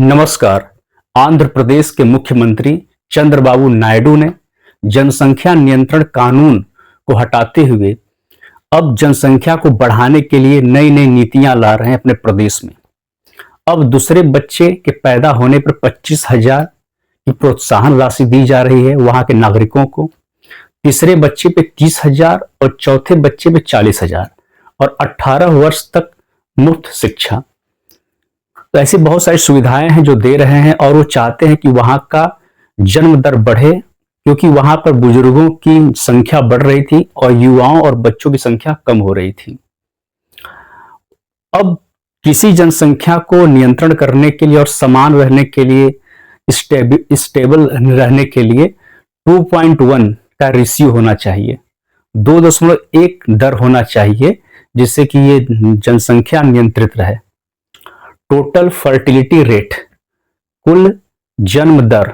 नमस्कार। आंध्र प्रदेश के मुख्यमंत्री चंद्रबाबू नायडू ने जनसंख्या नियंत्रण कानून को हटाते हुए अब जनसंख्या को बढ़ाने के लिए नई नई नीतियां ला रहे हैं अपने प्रदेश में। अब दूसरे बच्चे के पैदा होने पर 25,000 की प्रोत्साहन राशि दी जा रही है वहां के नागरिकों को, तीसरे बच्चे पे 30,000 और चौथे बच्चे पे 40,000 और 18 वर्ष तक मुफ्त शिक्षा। तो ऐसी बहुत सारी सुविधाएं हैं जो दे रहे हैं और वो चाहते हैं कि वहां का जन्म दर बढ़े, क्योंकि वहां पर बुजुर्गों की संख्या बढ़ रही थी और युवाओं और बच्चों की संख्या कम हो रही थी। अब किसी जनसंख्या को नियंत्रण करने के लिए और समान रहने के लिए, स्टेबल रहने के लिए 2.1 का रेशियो होना चाहिए, 2.1 दर होना चाहिए, जिससे कि ये जनसंख्या नियंत्रित रहे। टोटल फर्टिलिटी रेट, कुल जन्म दर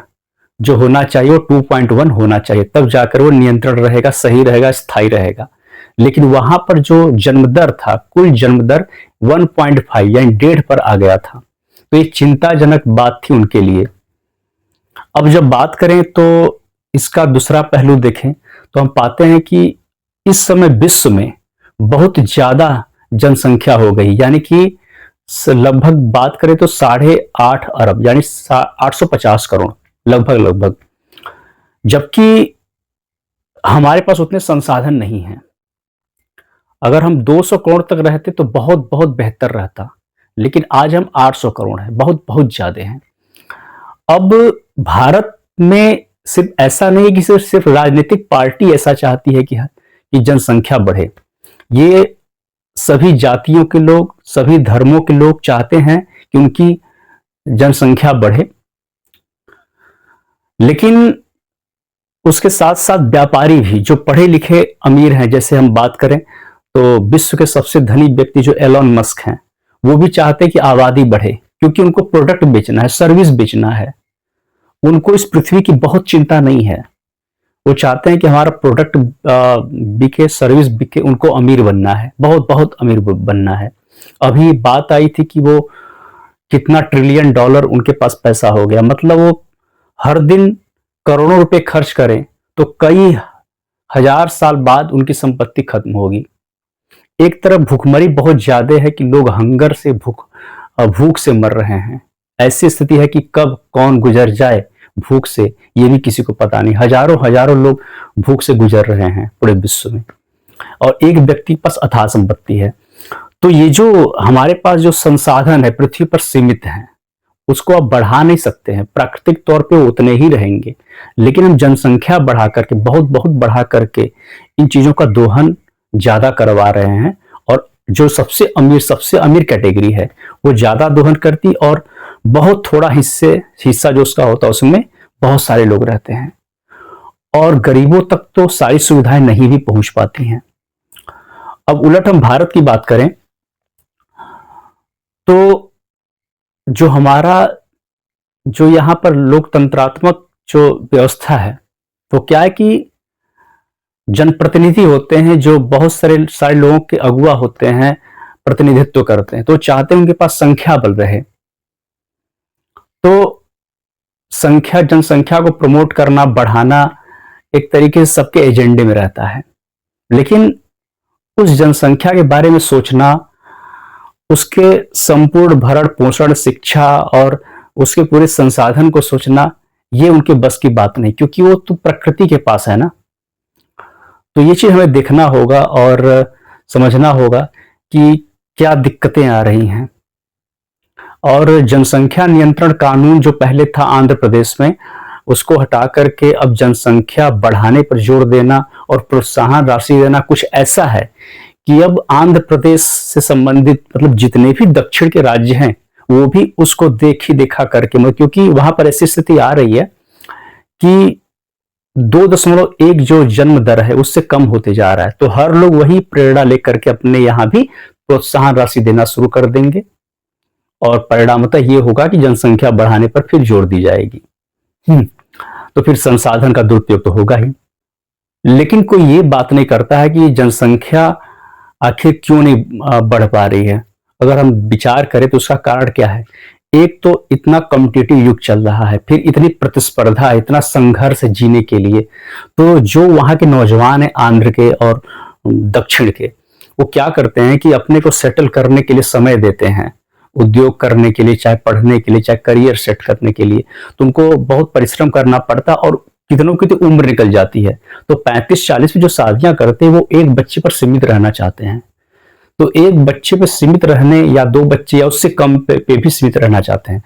जो होना चाहिए वो 2.1 होना चाहिए, तब जाकर वो नियंत्रण रहेगा, सही रहेगा, स्थायी रहेगा। लेकिन वहां पर जो जन्म दर था, कुल जन्म दर 1.5 यानी 1.5 पर आ गया था। तो ये चिंताजनक बात थी उनके लिए। अब जब बात करें तो इसका दूसरा पहलू देखें तो हम पाते हैं कि इस समय विश्व में बहुत ज्यादा जनसंख्या हो गई, यानी कि लगभग बात करें तो 8.5 अरब यानी 850 करोड़ लगभग, जबकि हमारे पास उतने संसाधन नहीं हैं। अगर हम 200 करोड़ तक रहते तो बहुत बहुत बेहतर रहता, लेकिन आज हम 800 करोड़ हैं, बहुत बहुत ज्यादा हैं। अब भारत में सिर्फ ऐसा नहीं कि सिर्फ राजनीतिक पार्टी ऐसा चाहती है कि जनसंख्या बढ़े। ये सभी जातियों के लोग, सभी धर्मों के लोग चाहते हैं कि उनकी जनसंख्या बढ़े। लेकिन उसके साथ साथ व्यापारी भी जो पढ़े लिखे अमीर हैं, जैसे हम बात करें तो विश्व के सबसे धनी व्यक्ति जो एलन मस्क हैं, वो भी चाहते हैं कि आबादी बढ़े, क्योंकि उनको प्रोडक्ट बेचना है, सर्विस बेचना है। उनको इस पृथ्वी की बहुत चिंता नहीं है। वो चाहते हैं कि हमारा प्रोडक्ट बिके, सर्विस बिके, उनको अमीर बनना है, बहुत बहुत अमीर बनना है। अभी बात आई थी कि वो कितना ट्रिलियन डॉलर उनके पास पैसा हो गया, मतलब वो हर दिन करोड़ों रुपए खर्च करें तो कई हजार साल बाद उनकी संपत्ति खत्म होगी। एक तरफ भूखमरी बहुत ज्यादा है कि लोग हंगर से भूख से मर रहे हैं। ऐसी स्थिति है कि कब कौन गुजर जाए भूख से ये भी किसी को पता नहीं। हजारों लोग भूख से गुजर रहे हैं पूरे विश्व में, और एक व्यक्ति के पास अथाह संपत्ति है। तो ये जो हमारे पास जो संसाधन है पृथ्वी पर सीमित हैं, उसको आप बढ़ा नहीं सकते हैं। प्राकृतिक तौर पे उतने ही रहेंगे, लेकिन हम जनसंख्या बढ़ा करके, बहुत बहुत बढ़ा करके इन चीजों का दोहन ज्यादा करवा रहे हैं। और जो सबसे अमीर कैटेगरी है वो ज्यादा दोहन करती, और बहुत थोड़ा हिस्सा जो उसका होता है उसमें बहुत सारे लोग रहते हैं, और गरीबों तक तो सारी सुविधाएं नहीं भी पहुंच पाती हैं। अब उलट हम भारत की बात करें तो जो हमारा जो यहां पर लोकतंत्रात्मक जो व्यवस्था है, तो क्या है कि जनप्रतिनिधि होते हैं जो बहुत सारे लोगों के अगुवा होते हैं, प्रतिनिधित्व करते हैं, तो चाहते हैं उनके पास संख्या बल रहे। तो जनसंख्या को प्रमोट करना, बढ़ाना एक तरीके से सबके एजेंडे में रहता है, लेकिन उस जनसंख्या के बारे में सोचना, उसके संपूर्ण भरण पोषण, शिक्षा और उसके पूरे संसाधन को सोचना, ये उनके बस की बात नहीं, क्योंकि वो तो प्रकृति के पास है ना। तो ये चीज हमें देखना होगा और समझना होगा कि क्या दिक्कतें आ रही हैं। और जनसंख्या नियंत्रण कानून जो पहले था आंध्र प्रदेश में, उसको हटा करके अब जनसंख्या बढ़ाने पर जोर देना और प्रोत्साहन राशि देना कुछ ऐसा है कि अब आंध्र प्रदेश से संबंधित मतलब जितने भी दक्षिण के राज्य हैं वो भी उसको देखा करके, मतलब क्योंकि वहां पर ऐसी स्थिति आ रही है कि 2.1 जो जन्म दर है उससे कम होते जा रहा है। तो हर लोग वही प्रेरणा लेकर के अपने यहां भी प्रोत्साहन राशि देना शुरू कर देंगे, और परिणामतः ये होगा कि जनसंख्या बढ़ाने पर फिर जोर दी जाएगी। तो फिर संसाधन का दुरुपयोग तो होगा ही। लेकिन कोई ये बात नहीं करता है कि जनसंख्या आखिर क्यों नहीं बढ़ पा रही है। अगर हम विचार करें तो उसका कारण क्या है। एक तो इतना कॉम्पिटिटिव युग चल रहा है, फिर इतनी प्रतिस्पर्धा, इतना संघर्ष जीने के लिए। तो जो वहाँ के नौजवान हैं आंध्र के और दक्षिण के, वो क्या करते हैं कि अपने को सेटल करने के लिए समय देते हैं, उद्योग करने के लिए, चाहे पढ़ने के लिए, चाहे करियर सेट करने के लिए। तो उनको बहुत परिश्रम करना पड़ता और कितनों की तो उम्र निकल जाती है। तो 35-40 में जो शादियां करते हैं वो एक बच्चे पर सीमित रहना चाहते हैं। तो एक बच्चे पे सीमित रहने या 2 बच्चे या उससे कम पे भी सीमित रहना चाहते हैं।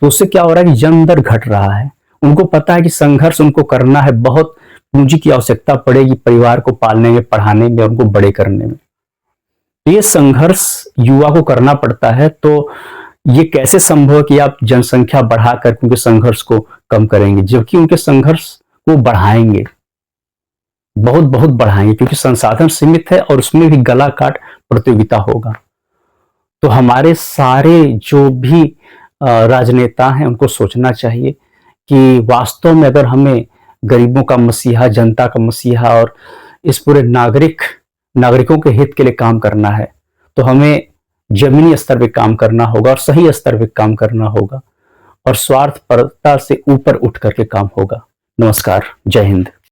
तो उससे क्या हो रहा है कि जन्म दर घट रहा है। उनको पता है कि संघर्ष उनको करना है, बहुत पूंजी की आवश्यकता पड़ेगी परिवार को पालने में, पढ़ाने में, उनको बड़े करने में। तो ये संघर्ष युवा को करना पड़ता है। तो ये कैसे संभव है कि आप जनसंख्या बढ़ाकर उनके संघर्ष को कम करेंगे, जबकि उनके संघर्ष को बढ़ाएंगे, बहुत बहुत बढ़ाएंगे, क्योंकि संसाधन सीमित है और उसमें भी गला काट प्रतियोगिता होगा। तो हमारे सारे जो भी राजनेता हैं उनको सोचना चाहिए कि वास्तव में अगर हमें गरीबों का मसीहा, जनता का मसीहा और इस पूरे नागरिकों के हित के लिए काम करना है, तो हमें जमीनी स्तर पे काम करना होगा और सही स्तर पे काम करना होगा और स्वार्थपरता से ऊपर उठ करके काम होगा। नमस्कार, जय हिंद।